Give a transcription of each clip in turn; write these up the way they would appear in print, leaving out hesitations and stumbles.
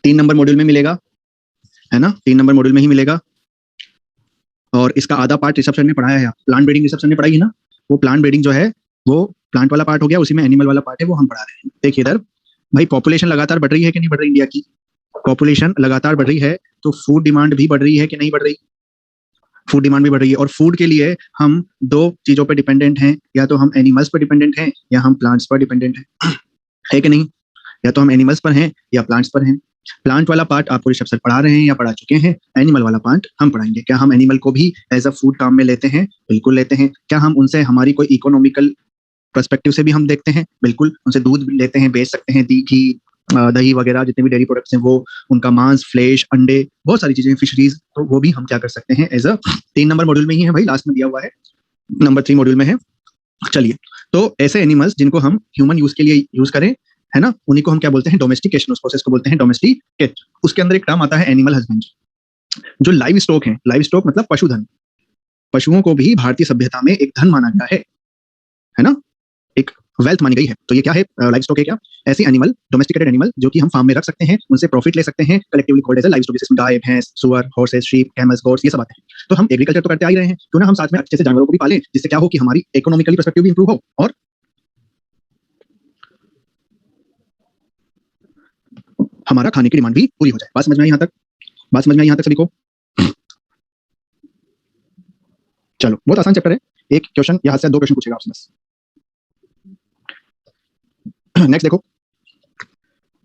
3 number module में मिलेगा, है ना, 3 नंबर मॉड्यूल में ही मिलेगा। और इसका आधा पार्ट रिसेप्शन ने पढ़ाया है, प्लांट ब्रीडिंग रिसेप्शन ने पढ़ाई है ना, वो प्लांट ब्रीडिंग जो है वो प्लांट वाला पार्ट हो गया, उसी में एनिमल वाला पार्ट है वो हम पढ़ा रहे हैं। देखिए इधर भाई, पॉपुलेशन लगातार बढ़ रही है कि नहीं बढ़ रही इंडिया की? पॉपुलेशन लगातार बढ़ रही है, तो फूड डिमांड भी बढ़ रही है कि नहीं बढ़ रही? फूड डिमांड भी बढ़ रही है, और फूड के लिए हम दो चीजों पर डिपेंडेंट हैं, या तो हम एनिमल्स पर डिपेंडेंट हैं या हम प्लांट्स पर डिपेंडेंट हैं, है कि नहीं? या तो हम एनिमल्स पर हैं या प्लांट्स पर हैं। प्लांट वाला पार्ट आपको रिसेप्शन पढ़ा रहे हैं या पढ़ा चुके हैं, एनिमल वाला पार्ट हम पढ़ाएंगे। क्या हम एनिमल को भी एज अ फूड काम में लेते हैं? बिल्कुल लेते हैं। क्या हम उनसे हमारी कोई इकोनॉमिकल पर्सपेक्टिव से भी हम देखते हैं? बिल्कुल। उनसे दूध भी लेते हैं, बेच सकते हैं, घी, दही वगैरह जितने भी डेयरी प्रोडक्ट्स हैं वो, उनका मांस, फ्लेश, अंडे, बहुत सारी चीजें, फिशरीज, तो वो भी हम क्या कर सकते हैं एज अ 3 नंबर मॉड्यूल में ही है भाई, लास्ट में दिया हुआ है, नंबर 3 मॉड्यूल में है। चलिए, तो ऐसे एनिमल्स जिनको हम ह्यूमन यूज के लिए यूज करें, है ना, उन्हीं को हम क्या बोलते हैं? डोमेस्टिकेशन, उस प्रोसेस को बोलते हैं डोमेस्टिकेट। उसके अंदर एक टर्म आता है एनिमल हस्बेंड्री। जो लाइव स्टॉक है, लाइव स्टॉक मतलब पशुधन, पशुओं को भी भारतीय सभ्यता में एक धन माना गया है ना, एक वेल्थ मानी गई है। तो ये क्या है? लाइव स्टॉक है क्या? ऐसी एनिमल, डोमेस्टिकेटेड एनिमल जो कि हम फार्म में रख सकते हैं, उनसे प्रॉफिट ले सकते हैं, collectively called as livestock, जिसमें गाय, भैंस, सुअर, हॉर्सेस, शीप, कैमल्स, गोट्स, ये सब आते हैं। तो हम एग्रीकल्चर तो करते आ ही रहे हैं, क्यों ना हम साथ में अच्छे से जानवरों को भी पालें, जिससे क्या हो कि हमारी इकोनॉमिकली पर्सपेक्टिव भी इंप्रूव हो और हमारा खाने की डिमांड भी पूरी हो जाए। बात समझ में आई यहाँ तक? बात समझ में आई यहाँ तक सभी को? चलो, बहुत आसान चैप्टर है। एक क्वेश्चन यहाँ से 2 क्वेश्चन पूछेगा आपसे बस। नेक्स्ट देखो,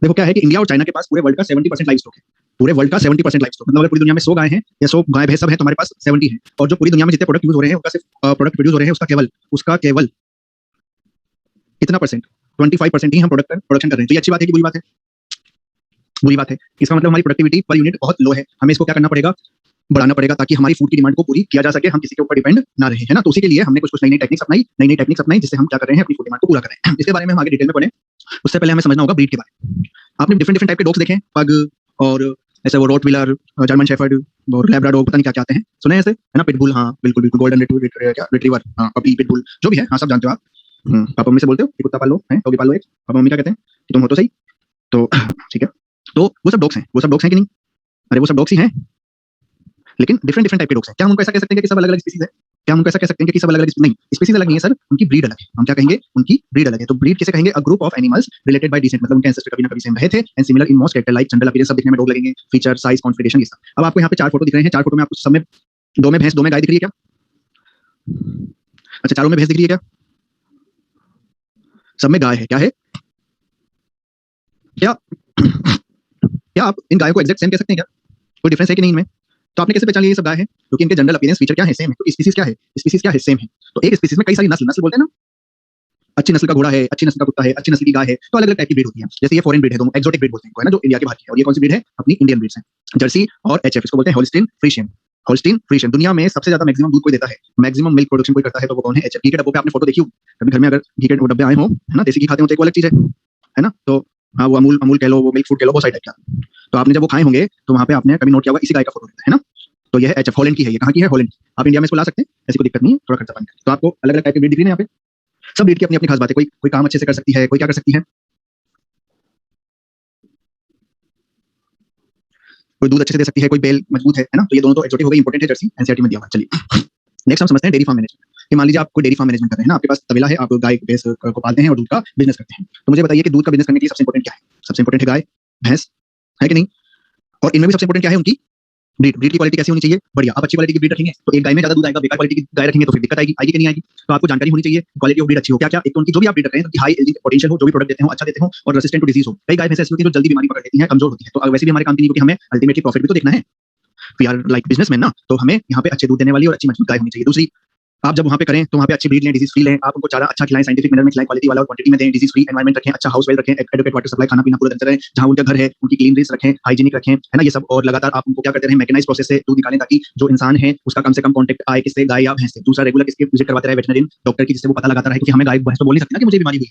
देखो क्या है कि इंडिया और चाइना के पास पूरे वर्ल्ड का 70% लाइव स्टॉक है। पूरे वर्ल्ड का 70% लाइव स्टॉक मतलब अगर पूरी दुनिया में 100 गाय हैं या 100 गाय भैंस सब है, तो हमारे पास 70 है। और जो पूरी दुनिया में जितने प्रोडक्ट यूज हो रहे हैं, उनका सिर्फ प्रोडक्ट प्रोड्यूस हो रहे हैं, उसका केवल कितना परसेंट? 25% ही हम प्रोडक्शन कर रहे हैं। तो ये अच्छी बात है कि बुरी बात है? बुरी बात है। इसका मतलब हमारी प्रोडक्टिविटी पर यूनिट बहुत लो है। हमें इसको क्या करना पड़ेगा? बढ़ाना पड़ेगा, ताकि हमारी फूड की डिमांड को पूरी किया जा सके, हम किसी के ऊपर डिपेंड ना रहे, है ना। तो उसी के लिए हमने कुछ कुछ नई नई टेक्निक्स अपनाई, जिससे हम क्या कर रहे हैं? अपनी फूड डिमांड को पूरा कर रहे हैं। इसके बारे में हम आगे डिटेल में पढ़ें, उससे पहले हमें समझना होगा ब्रीड के बारे में। आपने डिफरेंट डिफरेंट टाइप के डॉग्स देखे, पग और ऐसे वो रोटविलर, जर्मन शेफर्ड और लैब्राडोर, पता नहीं क्या क्या आते हैं, सुने ऐसे, है ना, पिटबुल, हाँ बिल्कुल बिल्कुल, गोल्डन रिट्रीवर, हाँ पपी, पिटबुल, जो भी है, हाँ सब जानते हो आप। पापा मम्मी से बोलते हो कि कुत्ता पालो, है डॉगी पालो एक, पापा मम्मी क्या कहते हैं कि तुम हो तो सही। तो ठीक है, तो वो सब डॉग्स हैं, वो सब डॉग्स हैं कि नहीं? अरे वो सब डॉग्स ही हैं, लेकिन डिफरेंट डिफरेंट टाइप के डॉग्स हैं। क्या हम उनको ऐसा कह सकते हैं कि सब अलग अलग स्पीसीज है? क्या हम उनको ऐसा कह सकते हैं कि सब अलग अलग नहीं, स्पीसीज अलग नहीं है सर, उनकी ब्रीड अलग है। हम क्या कहेंगे? उनकी ब्रीड अलग है। तो ब्रीड किसे कहेंगे? A group of animals related by decent, मतलब उनके एंसेस्टर कभी ना कभी सेम रहे थे, and similar in most character, like general appearance, सब दिखने में डॉग लगेंगे, फीचर, साइज, कॉन्फिगरेशन, ये सब। अब आपको यहाँ पे 4 फोटो दिख रहे हैं, 4 फोटो में आपको सब में 2 में भैंस, 2 में गाय दिख रही है क्या? अच्छा, चारों में भैंस दिख रही है क्या? सब में गाय है, क्या है? क्या क्या आप इन गायों को एग्जैक्ट सेम कह सकते हैं क्या? कोई डिफरेंस है कि नहीं इनमें? तो आपने कैसे पहचान लिया ये सब गाय है? क्योंकि इनके जनरल अपीयरेंस, फीचर क्या है? सेम है। तो स्पीसीज क्या है? स्पीसीज क्या है? सेम है। तो एक स्पीसीज में कई सारी नस्ल बोलते हैं ना, अच्छी नस्ल का घोड़ा है, अच्छी नस्ल का कुत्ता है, अच्छी नस्ल की गाय है, तो अलग अलग टाइप की ब्रीड होती है। जैसे ये फॉरेन ब्रीड है, दोनों एक्सोटिक ब्रीड बोलते हैं, है ना, जो इंडिया के बाहर की है। और ये कौन सी ब्रीड है? अपनी इंडियन ब्रीड्स हैं, जर्सी और एचएफ, इसको बोलते हैं होल्स्टीन फ्रीशियन। होल्स्टीन फ्रीशियन दुनिया में सबसे ज्यादा मैक्सिमम दूध कोई देता है, मैक्सिमम मिल्क प्रोडक्शन कोई करता है, तो वो कौन है? एचएफ। घी के डब्बों पे आपने फोटो देखी हो कभी घर में? अगर घी के डब्बे आए हो, है ना, देसी घी खाते हो तो एक अलग चीज है ना। तो हाँ, वो अमूल अमूल कह लो, वो मिल्क फूड कह लो, वो साइड टाइप का। तो आपने जब वो खाए होंगे तो वहां पे आपने कभी नोट किया होगा इसी गाय का फोटो रहता है ना। तो ये है एचएफ, हॉलैंड की है। ये कहाँ की है? हॉलैंड। आप इंडिया में इसको ला सकते हैं, ऐसी कोई दिक्कत नहीं है, थोड़ा खर्चा पानी। तो आपको अलग अलग टाइप की ब्रीड दिख रही है यहाँ पे। सब ब्रीड की अपनी अपनी खास बात है। कोई कोई काम अच्छे से कर सकती है, कोई क्या कर सकती है, कोई दूध अच्छे से दे सकती है, कोई बेल मजबूत है ना। तो ये दोनों तो एक्सोटिक हो गई, इंपॉर्टेंट है, जर्सी एनसीईआरटी में दिया हुआ है। चलिए नेक्स्ट हम समझते हैं डेयरी फार्म मैनेजमेंट। कि मान लीजिए आप कोई डेयरी फार्म मैनेजमेंट कर रहे हैं ना, आपके पास तबेला है, आप गाय भैंस को पालते हैं और दूध का बिजनेस करते हैं। तो मुझे बताइए कि दूध का बिजनेस करने के लिए सबसे इंपॉर्टेंट क्या है? सबसे इंपॉर्टेंट है गाय, भैंस, है कि नहीं? और इनमें भी सबसे इंपॉर्टेंट क्या है? उनकी ब्रीड। ब्रीड की क्वालिटी कैसी होनी चाहिए? बढ़िया। आप अच्छी क्वालिटी की ब्रीड रखेंगे तो एक गाय में ज्यादा दूध आएगा, बेकार क्वालिटी की गाय रखेंगे तो फिर दिक्कत आएगी, आएगी कि नहीं आएगी? तो आपको जानकारी होनी चाहिए, क्वालिटी ऑफ ब्रीड अच्छी हो। क्या क्या? एक तो उनकी जो भी आप ब्रीड रख रहे हैं, उनकी हाई यील्डिंग पोटेंशियल हो, जो भी प्रोडक्ट देते हो अच्छा देते हो, और रेसिस्टेंट टू डिजीज हो। कई गाय भैंस ऐसी होती है जो जल्दी बीमारी पकड़ लेती है, कमजोर होती है, तो वैसे भी हमारे काम की नहीं, क्योंकि हमें अल्टीमेटली प्रॉफिट भी तो देखना है। वी आर लाइक बिजनेसमैन ना, तो हमें यहाँ पे अच्छे दूध देने वाली और अच्छी मजबूत गाय होनी चाहिए। दूसरी, आप जब वहाँ पे करें तो वहाँ पे अच्छी ब्रीड लें, डिजीज फ्री लें, आप उनको चारा अच्छा खिलाएं, साइंटिफिक मैनर में खिलाएं, क्वालिटी वाला और क्वांटिटी में दें, डिजीज फ्री एनवायरमेंट रखें, अच्छा हाउस वेल रखें, एडुकेट वाटर सप्लाई, खाना पीना पूरा करते रहें, जहाँ उनका घर है उनकी क्लीन रेस रखें, हाइजीनिक रखें, है ना, ये सब। और लगातार आप उनको क्या करते रहें? मैकेनाइज प्रोसेस से दूध निकालें, ताकि जो इंसान है उसका कम से कम कॉन्टेक्ट आए, किससे? गाय या भैंस से। दूसरा, रेगुलर किसके विजिट करवाते रहे? वेटनरियन डॉक्टर की, जिससे वो पता लगाता रहे, क्योंकि हमें गाय भैंस तो बोल नहीं सकती ना कि मुझे बीमारी हुई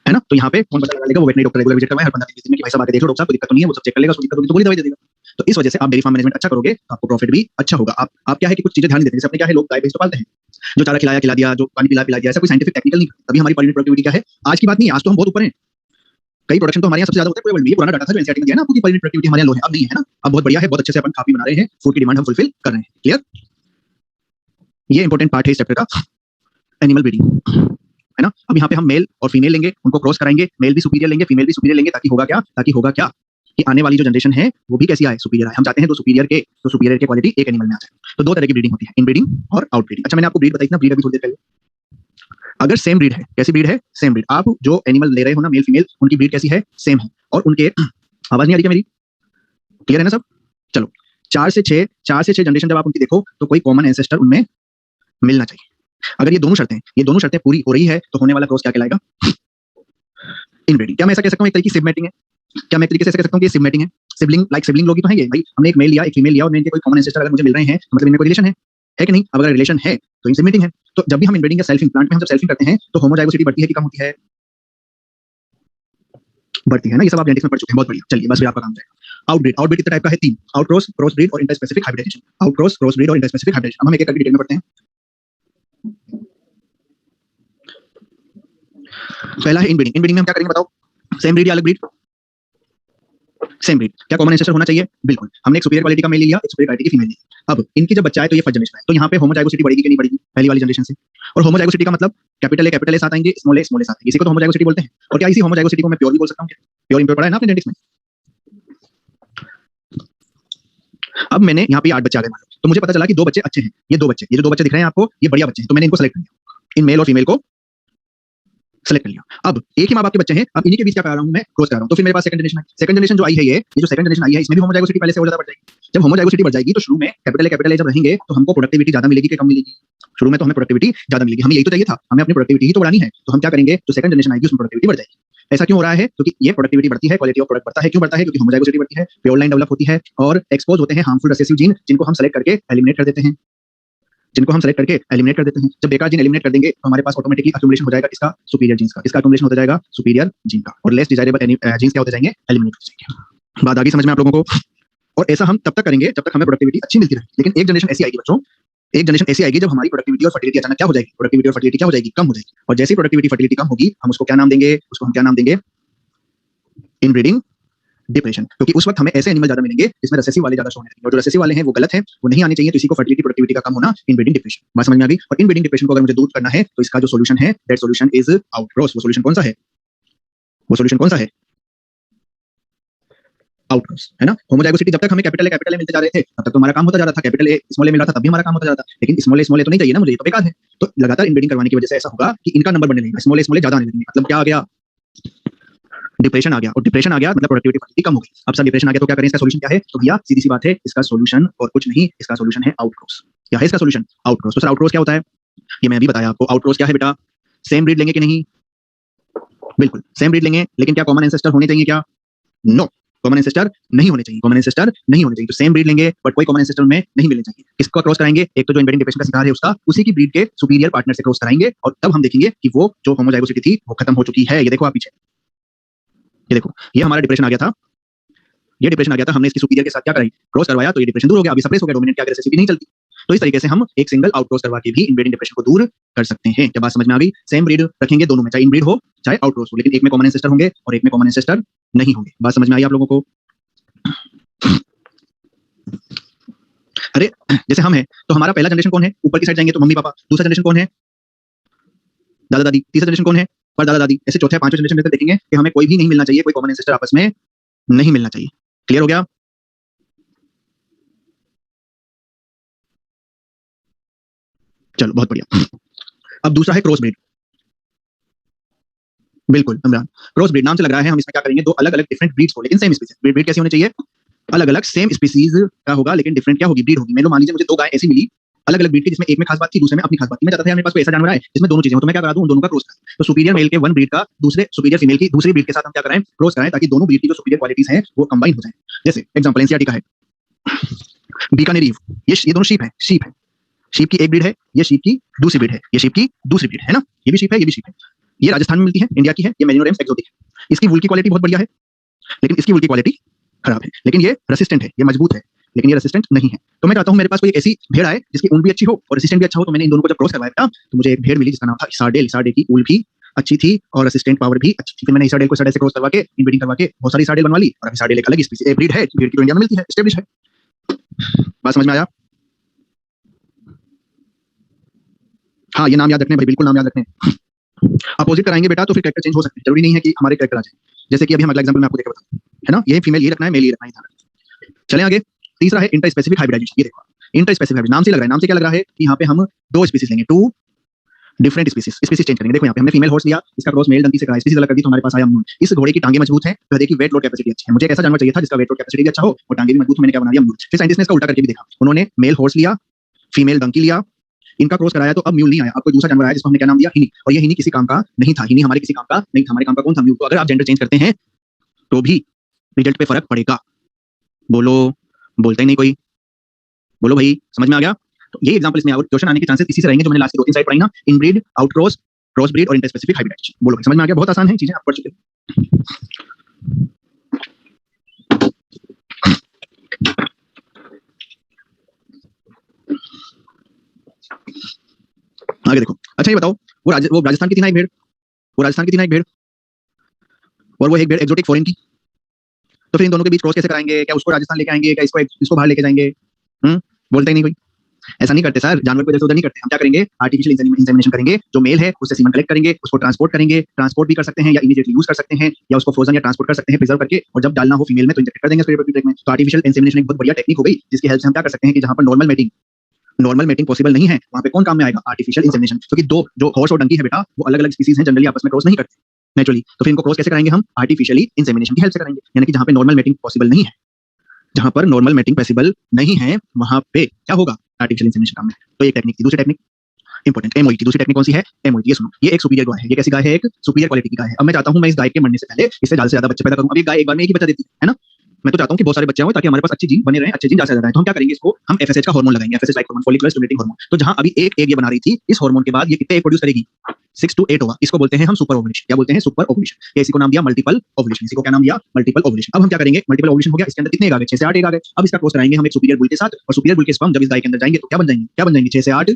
है ना। तो यहाँ पे कौन पता लगा लेगा? वो वेटनरी डॉक्टर रेगुलर विजिट करवाए हर 15-20 दिन में, कि भाई साहब आके देखो डॉक्टर साहब, कोई दिक्कत तो नहीं है, वो सब चेक कर लेगा, उसको दिक्कत होगी तो गोली दवाई दे देगा। तो इस वजह से आप डेयरी फार्म मैनेजमेंट अच्छा करोगे तो आपको प्रॉफिट भी अच्छा होगा। आप क्या है कि कुछ चीजें ध्यान देते हैं, जैसे अपने क्या है, लोग गाय भैंस तो पालते हैं, जो चारा खिलाया खिला दिया, जो पानी पिला पिला दिया, ऐसा कोई साइंटिफिक टेक्निकल नहीं, तभी हमारी प्रोडक्टिविटी क्या है? आज की बात नहीं, आज तो हम बहुत ऊपर हैं। कई प्रोडक्शन तो हमारे यहाँ सबसे ज्यादा होता है पूरे वर्ल्ड में। ये पुराना डाटा था जो एनसीईआरटी में दिया है ना आपको कि पर यूनिट प्रोडक्टिविटी हमारे यहाँ लो है, अब नहीं है ना, अब बहुत बढ़िया है, बहुत अच्छे से अपन खा पी बना रहे हैं, फूड की डिमांड हम फुलफिल कर रहे हैं। क्लियर? ये इंपॉर्टेंट पार्ट है इस चैप्टर का, एनिमल ब्रीडिंग, है ना। अब यहाँ पे हम मेल और फीमेल लेंगे, उनको क्रॉस कराएंगे, मेल भी सुपीरियर लेंगे, फीमेल भी सुपीरियर लेंगे, ताकि होगा क्या कि आने वाली जो जनरेशन है वो भी कैसी आए, सुपीरियर आए। हम चाहते हैं तो सुपीरियर की क्वालिटी एक एनिमल में आ जाए। तो दो तरह की ब्रीडिंग होती है, इन ब्रीडिंग और आउट ब्रीडिंग। अच्छा, मैंने आपको ब्रीड बताई ना, ब्रीड अभी थोड़ी देर पहले। अगर सेम ब्रीड है, कैसी ब्रीड है? Same breed. आप जो एनिमल ले रहे हो ना, मेल फीमेल, उनकी ब्रीड कैसी है? सेम है। और उनके आवाज नहीं आ रही क्या मेरी? क्लियर है ना सब? चलो, 4 से 6 जनरेशन जब आप उनकी देखो तो कोई कॉमन एंसेस्टर उनमें मिलना चाहिए। अगर ये दोनों शर्तें पूरी हो रही है तो होने वाला क्रॉस क्या कहलाएगा? इनब्रीडिंग। क्या मैं ऐसा कह सकता हूँ एक तरीके की सिबमेटिंग है? क्या मैं एक तरीके से ऐसा कह सकता हूँ कि सिबमेटिंग है? सिबलिंग लोग ही तो हैं ये भाई। हमने एक मेल लिया, एक फीमेल लिया, और इनके कोई कॉमन एंसेस्टर अगर मुझे मिल रहे हैं तो मतलब इनमें कोई रिलेशन है कि नहीं? अब अगर रिलेशन है तो इनसिबमेटिंग है। तो जब भी हम इनब्रीडिंग या सेल्फिंग, प्लांट में हम जब सेल्फिंग करते हैं तो होमोजाइगोसिटी बढ़ती है कि कम होती है? बढ़ती है ना। ये सब आप जेनेटिक्स में पढ़ चुके हैं, बहुत बढ़िया। चलिए, बस फिर आपका काम जाएगा। आउटब्रीड कितने टाइप का है? 3। आउटक्रॉस, क्रॉस ब्रीड और इंटरस्पेसिफिक हाइब्रिडाइजेशन। आउटक्रॉस, क्रॉस ब्रीड और इंटरस्पेसिफिक हाइब्रिडाइजेशन। अब हम एक एक करके डिटेल में पढ़ते हैं। पहला है इनब्रीडिंग। इनब्रीडिंग में हम क्या करेंगे बताओ? सेम ब्रीड या अलग ब्रीड? Same breed. क्या कॉमन एंसेस्टर होना चाहिए? बिल्कुल। हमने एक सुपीरियर क्वालिटी का मेल लिया, एक सुपीरियर क्वालिटी की फीमेल ली। अब इनकी जब बच्चा है तो ये फर्स्ट जनरेशन है, तो यहाँ पे होमोजाइगोसिटी बढ़ेगी कि नहीं बढ़ेगी पहली वाली जनरेशन से? और होमोजाइगोसिटी का मतलब कैपिटल ए साथ आएंगे, स्मॉल ए साथ आएंगे, इसी को तो होमोजाइगोसिटी बोलते हैं। और क्या इसी होमोजाइगोसिटी को मैं प्योर भी बोल सकता हूँ? प्योर इंप्योर पढ़ा है ना आपने जेनेटिक्स में? अब मैंने यहाँ पे 8 बच्चे आ गए मान लो, तो मुझे पता चला कि 2 बच्चे अच्छे हैं। ये 2 बच्चे, ये जो 2 बच्चे दिख रहे हैं आपको, ये बढ़िया बच्चे हैं, तो मैंने इनको सेलेक्ट कर लिया, इन मेल और फीमेल को सेलेक्ट कर लिया। अब एक ही माँ बाप के बच्चे हैं, अब इन्हीं के बीच क्या कर रहा हूँ मैं? क्रॉस कर रहा हूँ। तो फिर मेरे पास सेकंड जनरेशन है। सेकंड जनरेशन जो आई है, ये जो सेकंड जनरेशन आई है, इसमें भी होमोजाइगोसिटी पहले से और ज्यादा बढ़ जाएगी। जब होमोजाइगोसिटी बढ़ जाएगी तो शुरू में कैपिटल ए जब रहेंगे तो हमको प्रोडक्टिविटी ज्यादा मिलेगी कि कम मिलेगी? शुरू में तो हमें प्रोडक्टिविटी ज्यादा मिलेगी, हमें यही तो चाहिए था, हमें अपनी प्रोडक्टिविटी ही तो बढ़ानी है। तो हम क्या करेंगे? जो सेकंड जनरेशन आएगी उसमें प्रोडक्टिविटी बढ़ जाएगी। ऐसा क्यों हो रहा है? क्योंकि ये प्रोडक्टिविटी बढ़ती है, क्वालिटी ऑफ प्रोडक्ट बढ़ता है। क्यों बढ़ता है? क्योंकि होमोजाइगोसिटी बढ़ती है, प्योर लाइन डेवलप होती है और एक्सपोज होते हैं हार्मफुल रिसेसिव जीन, जिनको हम सेलेक्ट करके एलिमिनेट कर देते हैं। जब बेकार जीन एलिमिनेट कर देंगे तो हमारे पास ऑटोमेटिकली अक्यूमुलेशन हो जाएगा इसका सुपीरियर जीन्स का, इसका अक्यूमुलेशन होता जाएगा सुपीरियर जीन का, और लेस डिजायरेबल जीन्स क्या होते जाएंगे? एलिमिनेट हो जाएंगे। बात आ गई समझ में आप लोगों को? और ऐसा हम तब तक करेंगे जब तक हमें प्रोडक्टिविटी अच्छी मिलती रहेगी। लेकिन एक जनरेशन ऐसी आएगी बच्चों, एक जनरेशन ऐसी आएगी जब हमारी प्रोडक्टिविटी और फर्टिलिटी अचानक क्या हो जाएगी? प्रोडक्टिविटी और फर्टिलिटी क्या हो जाएगी? कम हो जाएगी। और जैसे प्रोडक्टिविटी फर्टिलिटी कम होगी, हम उसको क्या नाम देंगे? Inbreeding depression. क्योंकि उस वक्त हमें ऐसे एनिमल ज्यादा मिलेंगे जिसमें रिसेसिव वाले ज्यादा शो होने लगेंगे, और जो रिसेसिव वाले हैं वो गलत है, वो नहीं आने चाहिए। तो इसी को फर्टिलिटी प्रोडक्टिविटी का कम होना इनब्रीडिंग डिप्रेशन। बात समझ में आ गई? और इनब्रीडिंग डिप्रेशन को अगर मुझे दूर करना है तो इसका जो सॉल्यूशन है, दैट सॉल्यूशन इज आउटक्रॉस। वो सॉल्यूशन कौन सा है? आउटक्रॉस, है ना। होमोजाइगोसिटी जब तक हमें कैपिटल ए मिलते जा रहे थे तब तक तो हमारा काम होता जा रहा था, कैपिटल ए स्मॉल ए मिल रहा था तब भी हमारा काम होता जा रहा था। लेकिन स्मॉल ए तो नहीं चाहिए ना मुझे, ये तो बेकार है। तो लगातार इनब्रीडिंग करवाने की वजह से ऐसा होगा कि इनका नंबर बढ़ने लगेगा, स्मॉल ए ज्यादा आने लगेंगे। मतलब क्या आ गया? डिप्रेशन आ गया। और डिप्रेशन आ गया मतलब प्रोडक्टिविटी फर्टिलिटी कम होगी। अब सर डिप्रेशन आ गया तो क्या करें? इसका सॉल्यूशन क्या है? तो भैया सीधी सी बात है, इसका सॉल्यूशन और कुछ नहीं, इसका सॉल्यूशन है आउटक्रॉस। क्या है इसका सॉल्यूशन? आउटक्रॉस। तो सर आउटक्रॉस क्या होता है? ये मैं अभी बताया आपको। आउटक्रॉस क्या है बेटा? सेम ब्रीड लेंगे कि नहीं? बिल्कुल सेम ब्रीड लेंगे, लेकिन क्या कॉमन एंसेस्टर होने चाहिए क्या? नो, कॉमन एंसेस्टर नहीं होने चाहिए। तो सेम ब्रीड लेंगे बट कोई कॉमन एंसेस्टर में नहीं मिलने चाहिए। किसको क्रॉस कराएंगे? एक तो जो इनब्रीडिंग डिप्रेशन का शिकार है उसका, उसी की ब्रीड के सुपीरियर पार्टनर से क्रॉस कराएंगे, और तब हम देखेंगे कि वो जो होमोजाइगोसिटी थी वो खत्म हो चुकी है। ये देखो आप पीछे, ये देखो, ये हमारा डिप्रेशन आ गया था, हमने इसकी सुपीरियर के साथ क्या कराई? क्रॉस करवाया, तो ये डिप्रेशन दूर हो गया, अभी सप्रेस हो गया, डोमिनेंट की एग्रेसिविटी नहीं चलती। तो इस तरीके से हम एक सिंगल आउट क्रॉस करवा के भी इनब्रीडिंग डिप्रेशन को दूर कर सकते हैं। क्या बात समझ में आ गई? सेम ब्रीड रखेंगे दोनों में, चाहे इनब्रीड हो चाहे आउट क्रॉस हो, लेकिन एक में कॉमन एंसेस्टर होंगे और एक में कॉमन एंसेस्टर नहीं होंगे। बात समझ में आई आप लोगों को? अरे जैसे हम हैं तो हमारा पहला जनरेशन कौन है? ऊपर की साइड जाएंगे तो मम्मी पापा। दूसरा जनरेशन कौन है? दादा दादी। तीसरा जनरेशन कौन है? पर दादा दादी। ऐसे चौथे पांचवें जनरेशन में देखेंगे कि हमें कोई भी नहीं मिलना चाहिए, कोई कॉमन एंसेस्टर आपस में नहीं मिलना चाहिए। क्लियर हो गया? चलो बहुत बढ़िया। अब दूसरा है क्रॉस ब्रीड। बिल्कुल इमरान, क्रॉस ब्रीड नाम से लग रहा है हम इसमें क्या करेंगे? दो अलग अलग डिफरेंट ब्रीड्स को, लेकिन सेम स्पीसीज। ब्रीड कैसी होनी चाहिए? अलग अलग सेम स्पीसीज का होगा, लेकिन डिफरेंट क्या होगी? ब्रीड होगी। मान लीजिए मुझे 2 गाय ऐसी मिली अलग अलग ब्रीड की, जिसमें एक में खास बात थी, दूसरे में अपनी खास बात थी। मैं चाहता था यार मेरे पास कोई ऐसा जानवर है जिसमें दोनों चीजें हो, तो मैं क्या करा दूं? उन दोनों का क्रॉस करा। तो सुपीरियर मेल के वन ब्रीड का दूसरे सुपीरियर फीमेल की दूसरी ब्रीड के साथ हम क्या कराएं? क्रॉस कराएं, ताकि दोनों ब्रीड की जो सुपीरियर क्वालिटीज हैं वो कंबाइन हो जाएं। जैसे एग्जांपल एनसीईआरटी का है बीकानेर ईव, ये दोनों शीप है। शीप की एक ब्रीड है, ये शीप की दूसरी ब्रीड है, ये शीप की दूसरी ब्रीड है ना। ये भी शीप है, ये भी शीप है। ये राजस्थान में मिलती है, इंडिया की है, ये मेरिनो रेम्स एक्सोटिक है। इसकी वूल की क्वालिटी बहुत बढ़िया है, लेकिन इसकी वूल की क्वालिटी खराब है। लेकिन ये रेसिस्टेंट है, ये मजबूत है, लेकिन ये रेसिस्टेंट नहीं है। तो मैं चाहता हूं मेरे पास कोई ऐसी भेड़ आए जिसकी ऊन भी अच्छी हो और रेसिस्टेंट भी अच्छा हो। तो मैंने इन दोनों को जब क्रॉस करवाया था तो मुझे एक भेड़ मिली जिसका नाम था इसारडे। इसारडे की ऊल भी अच्छी थी और असिस्टेंट पावर भी अच्छी थी। फिर मैंने इसाडेल को इसाडेल से क्रॉस करवा के इनब्रीडिंग करवा के बहुत सारी इसाडेल बनवा ली और अब इसाडेल एक अलग स्पीशीज ब्रीड है, ब्रीड की तो इंडिया में मिलती है, एस्टेब्लिश है। बात समझ में आया? हाँ, ये नाम याद रखने भाई, बिल्कुल नाम याद रखने। अपोजिट कराएंगे बेटा तो फिर कैरेक्टर चेंज हो सकते हैं, जरूरी नहीं है कि हमारे कैरेक्टर आ जाए। जैसे कि अभी हम अगला एग्जांपल में आपको देकर बताऊं, है ना, ये फीमेल ये रखना है, मेल ये रखना है। चलें आगे। तीसरा है इंटर स्पेसिफिक हाइब्रिडाइजेशन। ये देखो इंटर स्पेसिफिक हाइब्रिड, नाम से लग रहा है, नाम से क्या लग रहा है कि यहाँ पे हम दो स्पीसीज लेंगे, टू डिफरेंट स्पीसीज चेंज करेंगे। देखो यहाँ पे हमने फीमेल हॉर्स लिया, इसका क्रॉस मेल डंकी से कराया, स्पीसीज अलग कर दी तो हमारे पास आया म्यूल। इस घोड़े की टांगे मजबूत हैं, गधे की वेट लोड कैपेसिटी अच्छी है। मुझे एक ऐसा जानवर चाहिए था जिसका वेट लोड कैपेसिटी भी अच्छा हो और टांगे भी मजबूत हो, मैंने क्या बना दिया, म्यूल। फिर साइंटिस्ट ने इसका उल्टा करके भी देखा, उन्होंने मेल हॉर्स लिया, फीमेल डंकी लिया, इनका क्रॉस कराया तो अब म्यूल नहीं आया, अब कोई दूसरा जानवर आया जिसको हमने क्या नाम दिया, हिनी। और ये हिनी किसी काम का नहीं था, हिनी हमारे किसी काम का नहीं था, हमारे काम का कौन था, म्यूल। तो अगर आप जेंडर चेंज करते हैं तो भी रिजल्ट पे फर्क पड़ेगा। बोलो, बोलते ही नहीं कोई, बोलो भाई, समझ में आ गया? तो ये एग्जांपल इसमें क्वेश्चन आने के चांसेस इसी से रहेंगे जो मैंने लास्ट की 2-3 स्लाइड पढ़ाई ना, इनब्रीड, आउटक्रॉस, क्रॉस ब्रीड और इंटरस्पेसिफिक हाइब्रिडाइजेशन। बोलो भाई, समझ में आ गया? बहुत आसान है चीजें, आप पढ़ चुके हैं। आगे देखो। अच्छा ये बताओ, वो राजस्थान की थी ना एक भेड़, वो राजस्थान की थी ना एक भेड़, और वो एक भेड़ एक्सोटिक फॉरेन की, तो फिर इन दोनों के बीच क्रॉस कैसे कराएंगे? क्या उसको राजस्थान लेके आएंगे, क्या इसको बाहर लेके जाएंगे? बोलते ही नहीं कोई। ऐसा नहीं करते सर, जानवर को इधर से उधर नहीं करते। हम क्या करेंगे, आर्टिफिशियल इंसेमिनेशन करेंगे, जो मेल है उससे सीमन कलेक्ट करेंगे, उसको ट्रांसपोर्ट करेंगे, ट्रांसपोर्ट भी कर सकते हैं या इमीडिएटली यूज कर सकते हैं, या उसको फ्रोजन या ट्रांसपोर्ट कर सकते हैं प्रिजर्व करके, और जब डालना हो फीमेल में तो इंजेक्ट कर देंगे उसको रिप्रोडक्टिव ट्रैक्ट में। तो आर्टिफिशियल इंसेमिनेशन एक बहुत बढ़िया टेक्निक हो गई, जिसकी हेल्प से हम क्या कर सकते हैं कि जहां पर नॉर्मल मेटिंग पॉसिबल नहीं है, वहां पे कौन काम में आएगा, आर्टिफिशियल इंसेमिनेशन। क्योंकि दो जो हॉर्स और डंकी है बेटा, वो अलग अलग स्पीसीज हैं, जनरली आपस में क्रॉस नहीं करते नेचुरली। तो फिर इनको क्रॉस कैसे कराएंगे हम, आर्टिफिशियली इंसेमिनेशन की हेल्प से कराएंगे। यानी कि जहां पे नॉर्मल मेटिंग पॉसिबल नहीं है, जहां पर नॉर्मल मेटिंग पॉसिबल नहीं है, वहां पे क्या होगा, आर्टिफिशियल इंसेमिनेशन काम में। तो एक टेक्निक थी। दूसरी टेक्निक इंपॉर्टेंट, एमओईटी। दूसरी टेक्निक कौन सी है, एमओईटी। ये सुनो, ये एक सुपीरियर गाय है। ये कैसी गाय है, एक सुपीरियर क्वालिटी की गाय है। अब मैं चाहता हूं मैं इस गाय के मरने से पहले इससे ज्यादा से ज्यादा बच्चे पैदा करूं। अब ये गाय एक बार में एक ही बच्चा देती है ना, मैं तो चाहता हूं कि बहुत सारे बच्चे हों ताकि हमारे पास अच्छे जीन बने रहें, अच्छे जीन ज्यादा से ज्यादा। तो हम क्या करेंगे, इसको हम एफएसएच का हार्मोन लगाएंगे, FSH like hormone, follicular stimulating hormone. तो जहां अभी एक एग ये बना रही थी, इस हार्मोन के बाद ये कितने एग प्रोड्यूस करेगी, 6 to 8 होगा। इसको बोलते हैं हम सुपर ओवुलेशन। क्या बोलते हैं, सुपर ओवुलेशन। या इसी को नाम दिया मल्टीपल ओवुलेशन। इसी को क्या नाम दिया, मल्टीपल ओवुलेशन। अब हम क्या करेंगे, मल्टीपल ओवुलेशन हो गया, इसके अंदर कितने एग आ गए, 6 से 8 एग आ गए। अब इसका क्रॉस कराएंगे हम एक सुपीरियर बुल के साथ, और सुपीरियर बुल के स्पर्म जब इस गाय के अंदर जाएंगे तो क्या बन जाएंगे, क्या बन जाएंगे, 6 से 8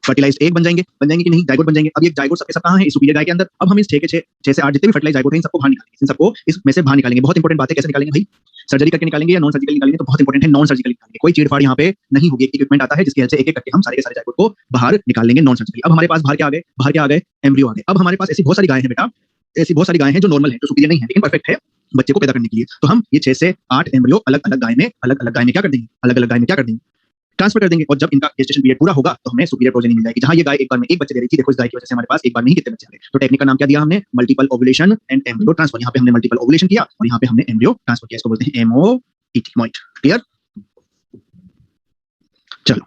फर्टिलाइज्ड एग बन जाएंगे कि नहीं, जाइगोट बन जाएंगे। अब ये जाइगोट सबके सब कहां है, इस सुपीरियर गाय के अंदर। अब हम इस 6 से 8 जितने भी फर्टिलाइज्ड जाइगोट हैं, इन सबको बाहर निकालेंगे, इन सबको इसमें से बाहर निकालेंगे। बहुत इंपॉर्टेंट बात है, कैसे निकालेंगे भाई, सर्जरी करके निकालेंगे या नॉन सर्जिकल निकालेंगे, तो बहुत इंपॉर्टेंट है नॉन सर्जिकल निकालेंगे। कोई चीड़फाड़ यहाँ पे नहीं होगी, इक्विपमेंट आता है जिसकी हेल्प से एक एक करके हम सारे के सारे जाइगोट को बाहर निकाल लेंगे नॉन सर्जिकली। अब हमारे पास बाहर क्या आ गए, बाहर क्या आ गए, एम्ब्रियो आ गए। अब हमारे पास ऐसी बहुत सारी गाय है बेटा, ऐसी बहुत सारी गाय हैं जो नॉर्मल है, जो सुपीरियर नहीं है लेकिन परफेक्ट है बच्चे को पैदा करने के लिए। तो हम ये 6 से 8 एम्ब्रियो अलग अलग गाय में क्या कर देंगे, अलग अलग गाय में क्या कर देंगे, ट्रांसफर कर देंगे। और जब इनका गेस्टेशन पीरियड पूरा होगा तो हमें सुपीरियर प्रोजेनी मिल जाएगी। जहां ये गाय एक बार में एक बच्चे दे रही थी, देखो इस गाय की वजह से हमारे पास एक बार में ही कितने बच्चे आ गए। तो टेक्निक का नाम क्या दिया हमने, multiple ovulation and embryo transfer. यहाँ पे हमने मल्टीपल ओवुलेशन किया और यहाँ पे हमने एम्ब्रियो ट्रांसफर किया, इसको बोलते हैं एमओईटी, मोइट। क्लियर? चलो